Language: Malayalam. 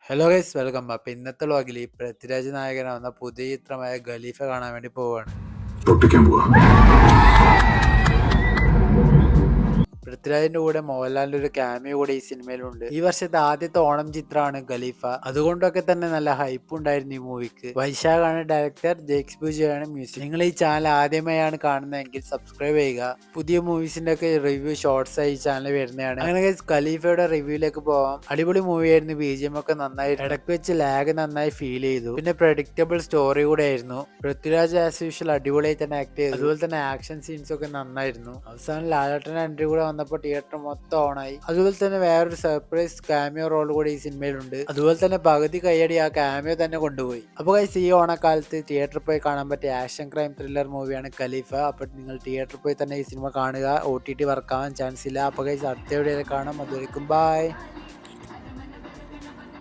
Hello guys welcome. അപ്പോൾ ഇന്നത്തെ വ്ളോഗിൽ പൃഥ്വിരാജ് നായകനാവുന്ന പുതിയ ചിത്രമായ ഖലീഫ കാണാൻ വേണ്ടി പോവുകയാണ്. പൊട്ടിക്കാൻ പോവാ. പൃഥ്വിരാജിന്റെ കൂടെ മോഹൻലാലിന്റെ ഒരു ക്യാമിയോ കൂടെ ഈ സിനിമയിലുണ്ട്. ഈ വർഷത്തെ ആദ്യത്തെ ഓണം ചിത്രമാണ് ഖലീഫ. അതുകൊണ്ടൊക്കെ തന്നെ നല്ല ഹൈപ്പ് ഉണ്ടായിരുന്നു ഈ മൂവിക്ക്. വൈശാഖാണ് ഡയറക്ടർ, ജെയ്ക്സ് ബുജിയാണ് മ്യൂസിക്. നിങ്ങൾ ഈ ചാനൽ ആദ്യമായാണ് കാണുന്നതെങ്കിൽ സബ്സ്ക്രൈബ് ചെയ്യുക. പുതിയ മൂവീസിന്റെ ഒക്കെ റിവ്യൂ ഷോർട്സ് ആയി ഈ ചാനൽ വരുന്നതാണ്. അങ്ങനെ ഖലീഫയുടെ റിവ്യൂയിലേക്ക് പോവാം. അടിപൊളി മൂവിയായിരുന്നു. BGM ഒക്കെ നന്നായി, ഇടയ്ക്ക് വെച്ച് ലാഗ് നന്നായി ഫീൽ ചെയ്തു. പിന്നെ പ്രഡിക്റ്റബിൾ സ്റ്റോറി കൂടെ ആയിരുന്നു. പൃഥ്വിരാജ് ആസ് യൂഷ്വൽ അടിപൊളിയായി തന്നെ ആക്ട് ചെയ്തു. അതുപോലെ തന്നെ ആക്ഷൻ സീൻസ് ഒക്കെ നന്നായിരുന്നു. അവസാനം ലാലേട്ടൻ്റെ എൻട്രി കൂടെ വന്നപ്പോൾ തിയേറ്റർ മൊത്തം ഓണായി. അതുപോലെ തന്നെ വേറൊരു സർപ്രൈസ് ക്യാമിയോ റോൾ കൂടി ഈ സിനിമയിലുണ്ട്. അതുപോലെ തന്നെ പകുതി കയ്യടി ആ ക്യാമിയോ തന്നെ കൊണ്ടുപോയി. അപ്പോൾ ഗൈസ്, ഈ ഓണക്കാലത്ത് തിയേറ്ററിൽ പോയി കാണാൻ പറ്റിയ ആക്ഷൻ ക്രൈം ത്രില്ലർ മൂവിയാണ് ഖലീഫ. അപ്പോൾ നിങ്ങൾ തിയേറ്ററിൽ പോയി തന്നെ ഈ സിനിമ കാണുക. OTT വർക്കാവാൻ ചാൻസ് ഇല്ല. അപ്പോൾ ഗൈസ്, അടുത്ത വീഡിയോയിൽ കാണാം. അതുവരെക്കും ബൈ.